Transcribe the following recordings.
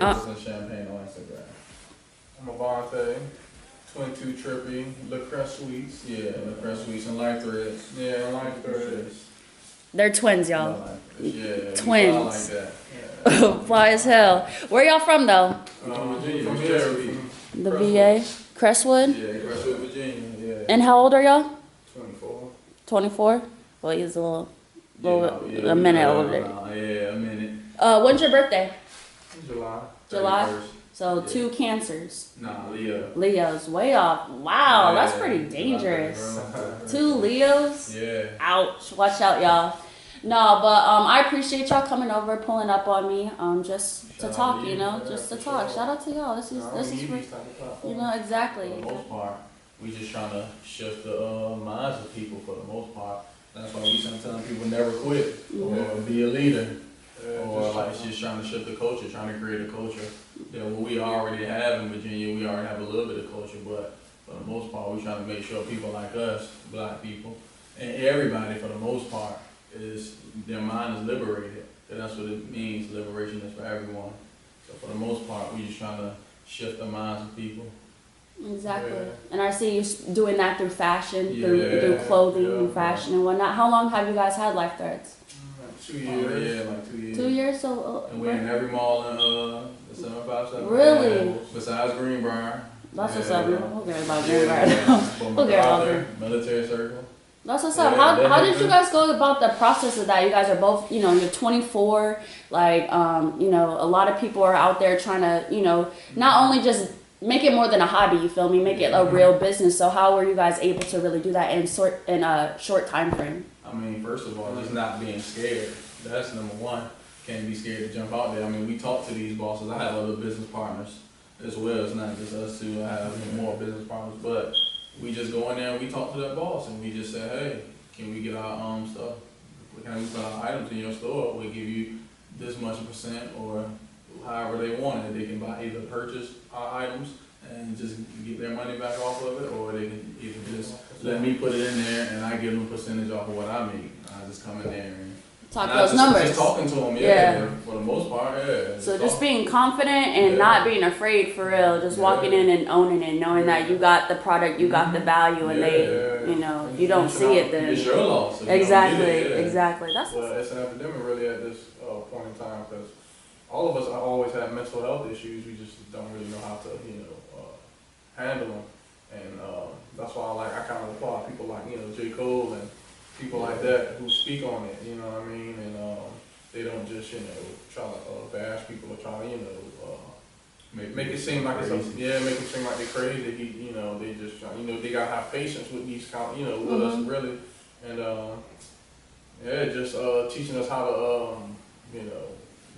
us and Champagne on Instagram. I'm Avante, 22 Trippy, La Crest Sweets. Yeah, La Crest Sweets and Life Threads. Yeah, Life Threads. They're twins, y'all. Yeah, twins. I like that. Fly as hell. Where y'all from, though? Virginia, from here. The VA? Crestwood? Yeah, Crestwood, Virginia, yeah. And how old are y'all? 24. 24? Well, he's a minute older. Yeah, a minute. When's your birthday? July. July? 31st. So 2 Cancers. Nah, Leo. Leos, way off. Wow, Yeah, that's pretty dangerous. July. 2 Leos? Yeah. Ouch. Watch out, y'all. No, but I appreciate y'all coming over, pulling up on me, just to talk, you know, just to talk. Shout out to y'all. This is for, you know, exactly. For the most part, we just trying to shift the minds of people for the most part. That's why we sometimes people never quit or be a leader. Or like just trying to shift the culture, trying to create a culture that what we already have in Virginia, we already have a little bit of culture, but for the most part, we're trying to make sure people like us, black people, and everybody for the most part, is their mind is liberated. And that's what it means, liberation is for everyone. So for the most part, we're just trying to shift the minds of people. Exactly. Yeah. And I see you doing that through fashion, through clothing and fashion and whatnot. How long have you guys had Life Threads? 2 years. Yeah, like 2 years. 2 years, so... and we're in every mall in the 757. Really? Besides Greenbrier. That's what's up. Who cares about Greenbrier now? Who cares about Greenbrier? Military Circle. That's what's up. How did you guys go about the process of that? You guys are both, you know, you're 24. Like, you know, a lot of people are out there trying to, you know, not only just make it more than a hobby, you feel me? Make it a real business. So how were you guys able to really do that in a short time frame? I mean, first of all, just not being scared. That's number one. Can't be scared to jump out there. I mean, we talk to these bosses. I have other business partners as well. It's not just us two. I have more business partners. But we just go in there and we talk to that boss and we just say, hey, can we get our stuff? Can we put our items in your store? We give you this much percent or however they want it. They can buy either purchase our items and just get their money back off of it, or they can either just let me put it in there and I give them a percentage off of what I make. I just come in there and talk those numbers. Just talking to them, for the most part, So just being confident and not being afraid for real, just walking in and owning it, knowing that you got the product, you got the value, and they, you know, you don't see it then. It's your loss. Exactly, exactly. That's well, it's an epidemic really at this point in time because all of us always have mental health issues. We just don't really know how to, you know, handle them, and that's why I kind of applaud people like, you know, J. Cole and people like that who speak on it, you know what I mean, and they don't just, you know, try to bash people or try to, you know, make it seem like make it seem like they're crazy. You know, they just, you know, they gotta have patience with these kind, you know, with us really, and just teaching us how to, you know,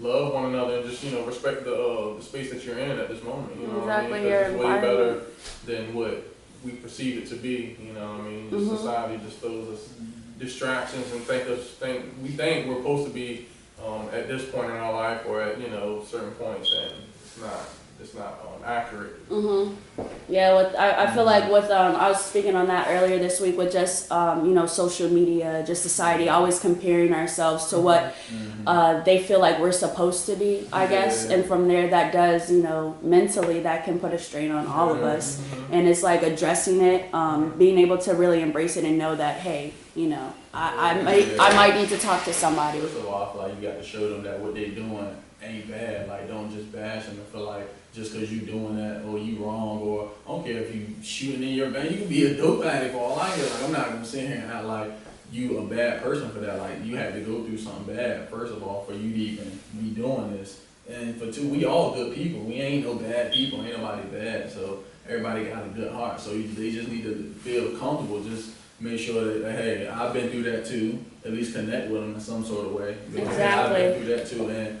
love one another and just, you know, respect the space that you're in at this moment. You know what I mean? Because it's way better than what we perceive it to be. You know what I mean? Society just throws us distractions and we think we're supposed to be at this point in our life or at, you know, certain points, and it's not accurate. Yeah, I feel like with I was speaking on that earlier this week with just you know, social media, just society always comparing ourselves to what they feel like we're supposed to be, I guess, and from there that does, you know, mentally that can put a strain on all of us, and it's like addressing it, being able to really embrace it and know that, hey, you know, I might need to talk to somebody. First of all, I feel like you got to show them that what they're doing ain't bad. Like, don't just bash them and feel like just because you doing that or you wrong, or I don't care if you shooting in your gun, you can be a dope addict for all I care. Like, I'm not gonna sit here and act like you a bad person for that. Like, you had to go through something bad, first of all, for you to even be doing this. And for two, we all good people. We ain't no bad people. Ain't nobody bad. So everybody got a good heart. So they just need to feel comfortable. Just make sure that, hey, I've been through that too. At least connect with them in some sort of way. Exactly. I've been through that too, and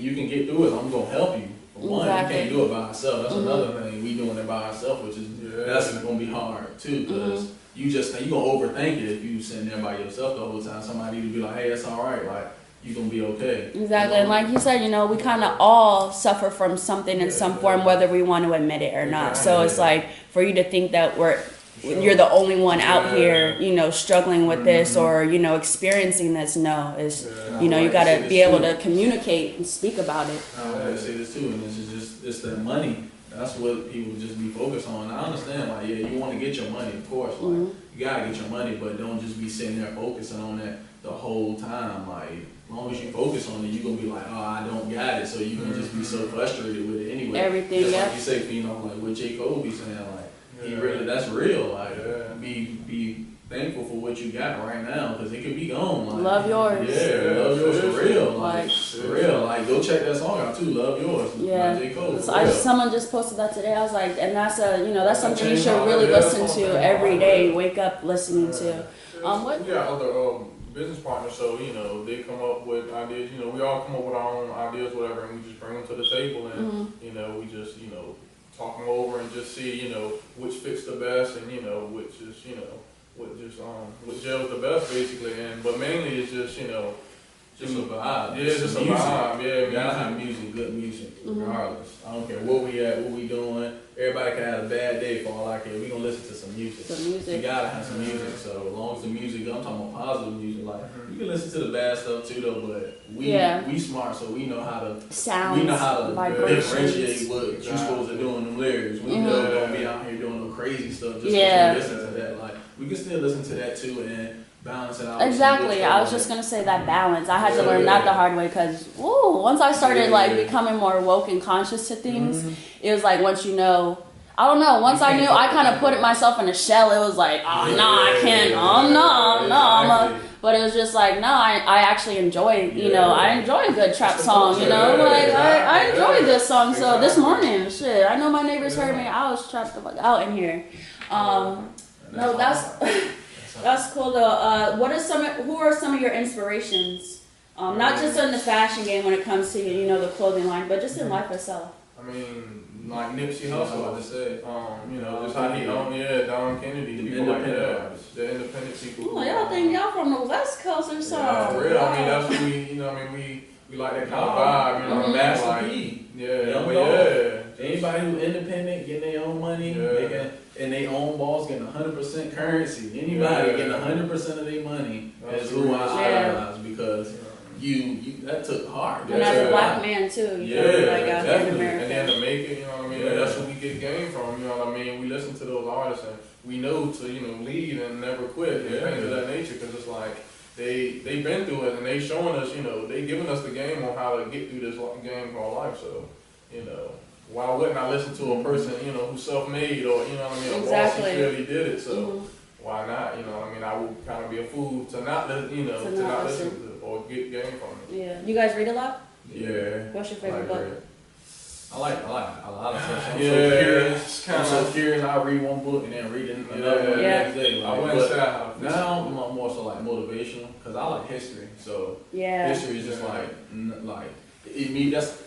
you can get through it. I'm gonna help you. For one, you can't do it by yourself. That's another thing. We doing it by ourselves, which is that's gonna be hard too, because you gonna overthink it if you sitting there by yourself the whole time. Somebody to be like, hey, that's all right. Like, you're gonna be okay. Exactly, and like you said, you know, we kind of all suffer from something in some form, whether we want to admit it or not. So it's like, for you to think that you're the only one out here, you know, struggling with this or, you know, experiencing this. No, it's, you know, you got to be able to communicate and speak about it. I say this too, and it's that money. That's what people just be focused on. I understand, like, yeah, you want to get your money, of course. Like, you gotta get your money, but don't just be sitting there focusing on that the whole time. Like, as long as you focus on it, you're gonna be like, oh, I don't got it. So you can just be so frustrated with it anyway. Everything, just like you say, you know, like what J. Cole be saying, like, he really, that's real. Like, be thankful for what you got right now, because it could be gone. Like, love yours. Yeah, love yours for real. Like, for real. Like, go check that song out too. Love yours. Yeah. J. Cole. So someone just posted that today. I was like, and that's you know, that's something you should really listen to every day. Wake up listening to. What? We got other business partners, so you know they come up with ideas. You know, we all come up with our own ideas, whatever, and we just bring them to the table, and you know, we just talk them over and just see which fits the best, and which is what gels the best basically, but mainly it's just just a vibe. Yeah, just a vibe. Yeah, we gotta have music, good music, regardless. I don't care where we at, what we doing. Everybody can have a bad day for all I care. We gonna listen to some music. You gotta have some music. So as long as the music, I'm talking about positive music. Like you can listen to the bad stuff too, though. But we smart, so we know how to sounds. We know how to differentiate what you're supposed to do in them lyrics. We know don't be out here doing no crazy stuff just to listen to that. Like we can still listen to that too and balance it out. Exactly. I was just gonna say that balance. I had to learn that the hard way because once I started like becoming more woke and conscious to things, it was like once I don't know. Once I knew, I kind of put myself in a shell. It was like, I can't. But it was just like, no, I actually enjoy. I enjoy a good trap song. I enjoy this song. So this morning, shit, I know my neighbors heard me. I was trapped the fuck out in here. No, that's cool though. Who are some of your inspirations? Not just in the fashion game when it comes to the clothing line, but just in life itself. I mean, like Nipsey Hussle, to say, just how he Don Kennedy, the people like that, the independent people. Oh, y'all think y'all from the West Coast or something? Yeah, for real. I mean, that's what we like that kind of vibe, Master P. Anybody who independent, getting their own money, making and their own boss, getting 100% currency. Anybody getting 100% of their money is who I idolize because you that took hard. And as a black man too, out here in America. And then to make it, that's where we get game from. We listen to those artists and we know to lead and never quit and things of that nature because it's like. They've been through it and they showing us, they giving us the game on how to get through this game called life. So, why wouldn't I listen to a person, who's self-made or, a boss who clearly did it? So, why not? I would kind of be a fool to not, not listen to it or get game from it. Yeah. You guys read a lot? Yeah. What's your favorite book? I like a lot of stuff. I'm so curious. I read one book and then read another one the next day. I wouldn't say now I'm more so like motivational because I like history. So history is just like that's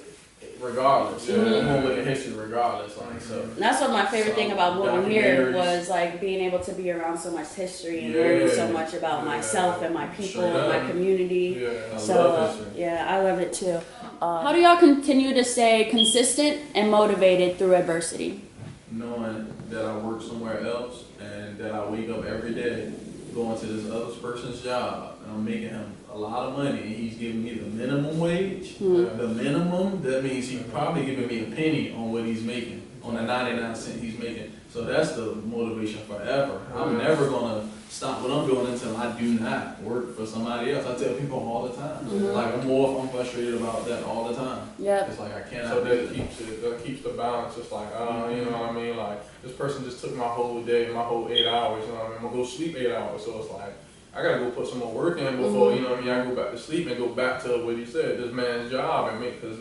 regardless. I'm gonna look at history regardless. Like so. And that's what my favorite thing about moving here was like being able to be around so much history and learning so much about myself and my people and my community. I love it too. How do y'all continue to stay consistent and motivated through adversity? Knowing that I work somewhere else and that I wake up every day going to this other person's job and I'm making him a lot of money and he's giving me the minimum wage. The minimum, that means he's probably giving me a penny on what he's making, on the 99 cents he's making. So that's the motivation forever. I'm never gonna stop what I'm doing until I do not work for somebody else. I tell people all the time. Like I'm frustrated about that all the time. It's like I cannot. So that keeps the balance. It's like like this person just took my whole day, my whole 8 hours. I'm gonna go sleep 8 hours. So it's like I gotta go put some more work in before I go back to sleep and go back to what he said, this man's job, and because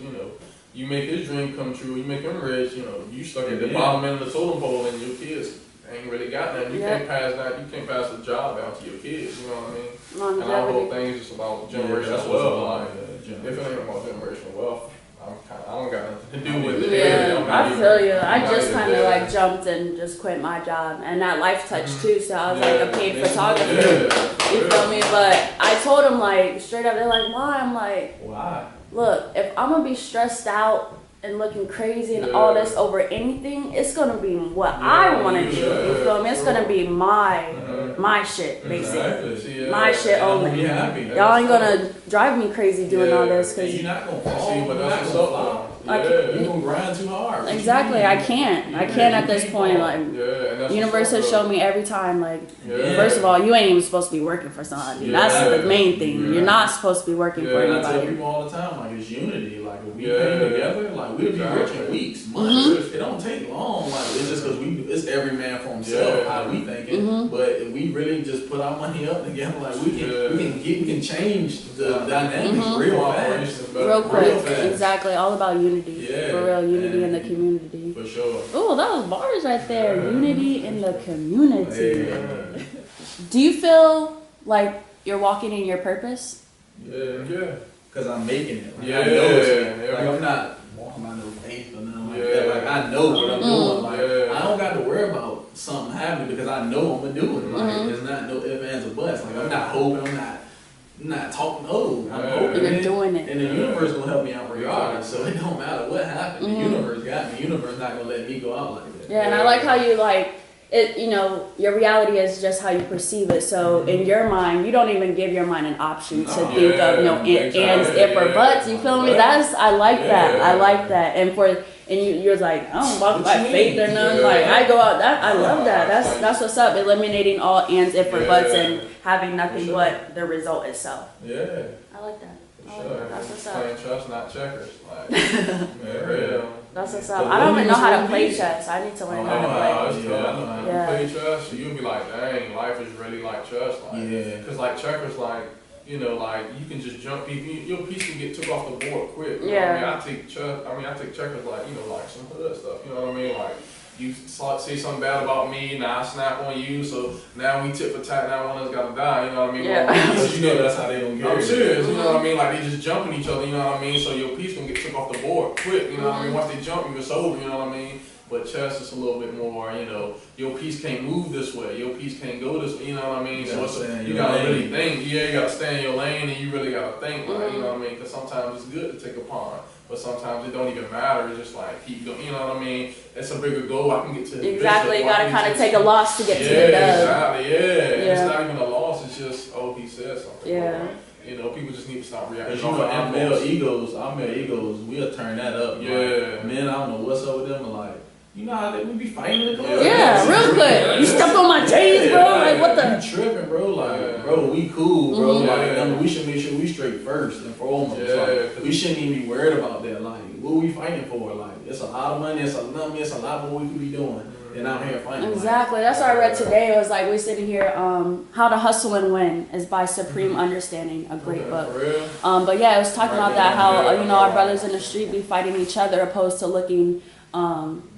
you make his dream come true, you make him rich. You stuck at the bottom end of the totem pole, and your kids ain't really got that. You can't pass that. You can't pass the job out to your kids. You know what I mean? And our whole thing is just about generational wealth. If it ain't about generational wealth, I don't got nothing to do with it. I feel you. I just kind of like jumped and just quit my job, and that life touch too. So I was like a paid photographer. You feel me? But I told them like straight up. They're like, "Why?" I'm like, "Why? Look, if I'm gonna be stressed out and looking crazy and all this over anything, it's gonna be what I want to do. You feel me? It's gonna be my shit, basically. Exactly. My shit only. Y'all ain't gonna drive me crazy doing all this because you're not gonna fall. But that's what's up. You're gonna grind too hard. Exactly. I can't at this point. Like, universe has shown me every time. Like, first of all, you ain't even supposed to be working for somebody. That's the main thing. You're not supposed to be working for anybody. I tell people all the time, like, it's unity. Like, if we came together, like, we'd be rich in weeks, months. It don't take long. Like, it's just because it's every man for himself. How we thinking, but if we really just put our money up together, like, we can change the dynamics real fast, real quick. Exactly. All about unity. For real, unity in the community. For sure. Oh, that was bars right there. Unity in the community. Do you feel like you're walking in your purpose? Yeah. Because I'm making it. Like, I know it's like I'm not walking by no faith or nothing like that. Like, I know what I'm doing. Like, I don't got to worry about something happening because I know I'm going to do it. Like, there's not no ifs, ands, or buts. Like, I'm not hoping, I'm not talking. No, I'm hoping. You're doing it. And the universe gonna help me out regardless. So it don't matter what happened. The universe got me. The universe not gonna let me go out like that. Yeah, and I like how you like it. You know, your reality is just how you perceive it. So in your mind, you don't even give your mind an option to think of ands, if, or buts. You feel me? I like that. I like that. And you're like, I don't walk by faith or nothing. Like, I go out. I love that. That's what's up. Eliminating all ands, if, or buts, and having nothing but the result itself. Yeah. I like that. That's what's up. Playing chess, not checkers. Like, That's what's up. I don't even know how to play chess. I need to learn how to play. I know how to play chess. So you'll be like, dang, life is really like chess. Like, because like checkers, like, you know, like you can just jump people. Your piece can get took off the board quick. You know what I mean, I take checkers like, you know, like some hood stuff. You know what I mean, like. You say something bad about me, now I snap on you, so now we tip for tat, now one of us gotta die, you know what I mean? Because you know that's how they gonna get I'm serious, you know what I mean? Like, they just jumping each other, you know what I mean? So your piece gonna get took off the board quick, you know what I mean? Once they jump you, it's over, you know what I mean? But chess is a little bit more, you know, your piece can't move this way, your piece can't go this way, you know what I mean? So you gotta really think, you gotta stay in your lane, and you really gotta think, like, you know what I mean? Because sometimes it's good to take a pawn. But sometimes it don't even matter. It's just like keep going. You know what I mean? It's a bigger goal. I can get to the exactly. You gotta kind of take a loss to get to the dub. Exactly. It's not even a loss. It's just he said something. You know, people just need to stop reacting. You know, our male egos, we'll turn that up. Like, men, I don't know what's up with them. Like, you know how we be fighting in the club. Real quick. You stepped on my J's, bro. Like, what the? You tripping, bro? Like, bro, we cool, bro. Like, I mean, we should make sure we straight first and foremost. Like, we shouldn't even be worried about that. Like, what we fighting for? Like, it's a lot of money. It's a lot more we could be doing than out here fighting. Exactly. That's what I read today. It was like we're sitting here. How to Hustle and Win is by Supreme Understanding, a great book. But yeah, it was talking about that how you know our brothers in the street be fighting each other opposed to looking.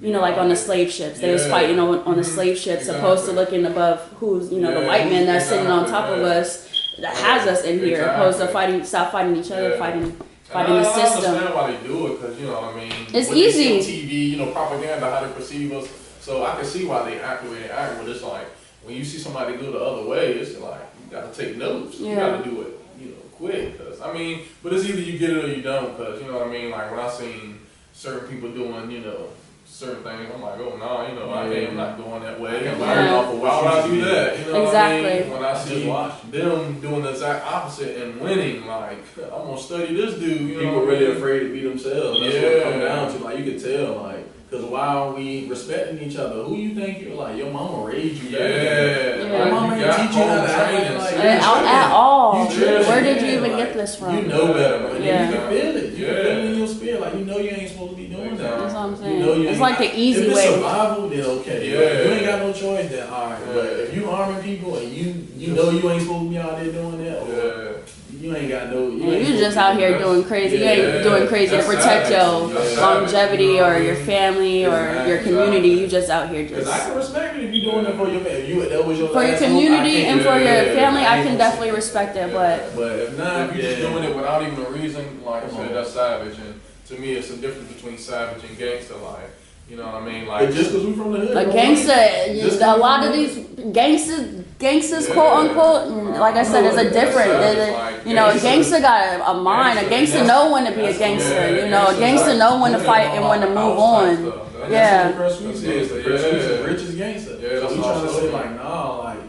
You know, like on the slave ships, they was fighting on the slave ships, opposed to looking above who's, you know, the white man that's sitting on top of us that has us in here, opposed to stop fighting each other, fighting the system. I understand why they do it, because, you know what I mean, it's easy. TV, you know, propaganda, how they perceive us, so I can see why they act the way they act, but it's like, when you see somebody go the other way, it's like, you gotta take notes, you gotta do it, you know, quick, because, I mean, but it's either you get it or you don't, because, you know what I mean, like, when I seen certain people doing, you know, certain things, I'm like, oh no, you know, I'm not going that way. Why would I do that? You know what I mean? When I see them doing the exact opposite and winning, like, I'm gonna study this dude. You know, people really afraid to be themselves. That's what it comes down to. Like, you can tell, like, because why are we respecting each other? Who you think you're like? Your mama raised you. Your mama didn't teach you how to act like at all. Where did you even get this from? You know better, bro. You can feel it. You feel it in your spirit. Like, you know you ain't supposed to be doing that. That's what I'm saying. You know it's like the easy way. If it's survival, then okay. If you ain't got no choice, then alright. But if you harming people and you know you ain't supposed to be out there doing that, you ain't got no. You just out here doing crazy. You ain't doing crazy to protect your longevity or your family or your community. You just out here just. Because I can respect it if you're doing it for your family. That was your for your community and for your family. I can definitely respect it, but if not, if you're just doing it without even a reason, like I said, that's savage. And to me, it's the difference between savage and gangster. Like, you know what I mean? Like, just because we from the hood. A gangster, a lot of these gangsters gangsters, quote unquote, and like I said, there's a different. You know, a gangster got a mind. A gangster know when to be a gangster. You know, a gangster know when to fight and when to move on. Yeah. Chris Weeks is the richest gangster. So we trying to say like, nah, like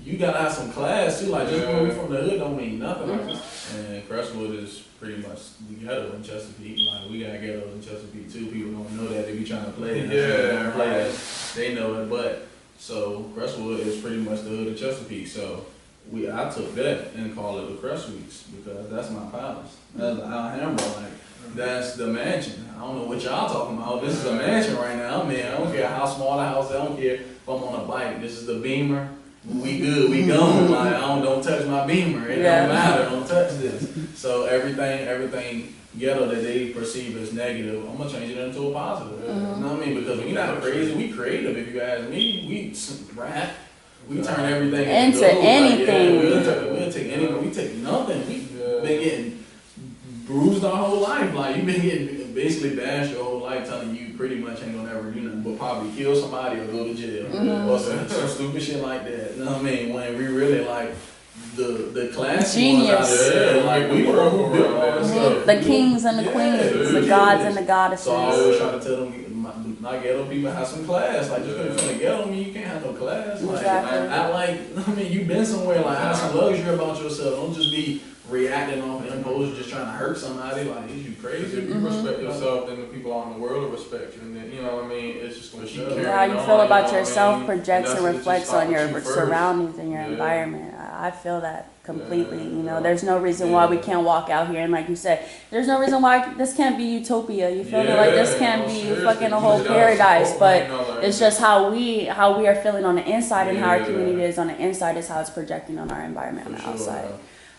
you gotta have some class too. Like just because we from the hood don't mean nothing. And Crestwood is pretty much the ghetto in Chesapeake. Like we got ghettos in Chesapeake too. People don't know that. They be trying to play it. They know it, but so Crestwood is pretty much the hood of Chesapeake. So I took that and called it the Crest Weeks because that's my palace. That's the Alhambra. Like that's the mansion. I don't know what y'all talking about. This is a mansion right now. I mean, I don't care how small the house is. I don't care if I'm on a bike. This is the Beamer. We good. We gone. Like don't touch my Beamer. It don't matter. Don't touch this. So everything ghetto that they perceive as negative, I'm gonna change it into a positive. You know what I mean? Because we're not crazy. We creative. If you ask me, we rap. We turn everything into anything. We'll take anything. We take nothing. We've been getting bruised our whole life. Like you've been getting basically bashed your whole life, telling you pretty much ain't gonna ever do nothing but probably kill somebody or go to jail or some stupid shit like that. You know what I mean? When we really like the classy ones out there, like we were who built all this stuff. The kings and the queens, the gods and the goddesses. So I always try to tell them, my ghetto people have some class. Like just because you're from the ghetto, mean you can't have no class. Like I mean you've been somewhere. Like have some luxury about yourself. Don't just be reacting off an impulse, just trying to hurt somebody. Like is you crazy? If you respect yourself, then the people out in the world will respect you. And then you know what I mean. It's just gonna keep carrying on. How you feel about yourself projects and reflects on your surroundings and your environment. I feel that completely. You know, there's no reason why we can't walk out here and like you said, there's no reason why this can't be utopia. You feel me? Like this can't be fucking a whole paradise. But it's just how we are feeling on the inside and how our community is on the inside is how it's projecting on our environment on the outside.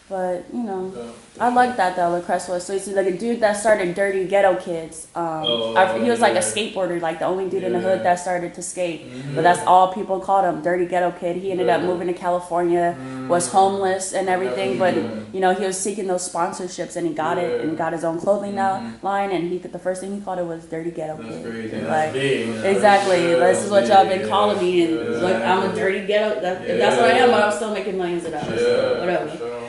But you know, I like that though. Crestwood. So he's like a dude that started Dirty Ghetto Kids. He was like a skateboarder, like the only dude in the hood that started to skate. But that's all people called him, Dirty Ghetto Kid. He ended up moving to California, was homeless and everything. But you know, he was seeking those sponsorships and he got it and got his own clothing line. And the first thing he called it was Dirty Ghetto Kid. Like exactly, this is what y'all been calling me. And like I'm a dirty ghetto. That's what I am. But I'm still making millions of dollars. Whatever.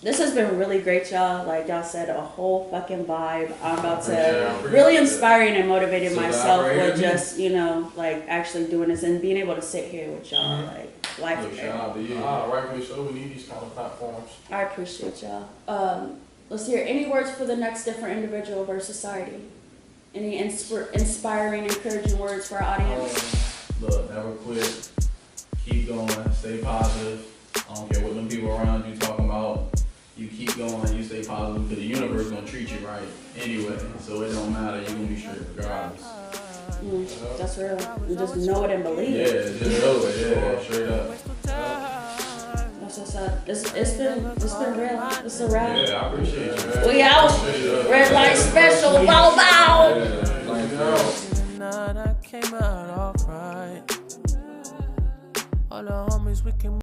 This has been really great, y'all. Like y'all said, a whole fucking vibe. I'm about to really inspiring and motivated myself with just, you know, like actually doing this and being able to sit here with y'all. Like, life. Rightfully so. We need these kind of platforms. I appreciate y'all. Let's hear any words for the next different individual versus society. Any inspiring, encouraging words for our audience? Look, never quit. Keep going. Stay positive. I don't care what them people around you talking about. You keep going, you stay positive because the universe gonna treat you right anyway. So it don't matter, you're gonna be straight regardless. That's real. You just know it and believe it. Yeah, just know it. Yeah, straight up. That's what's up. It's been real. It's a wrap. Yeah, I appreciate you, man. We out. Red light special. Bow bow. I came out alright. All the homies we can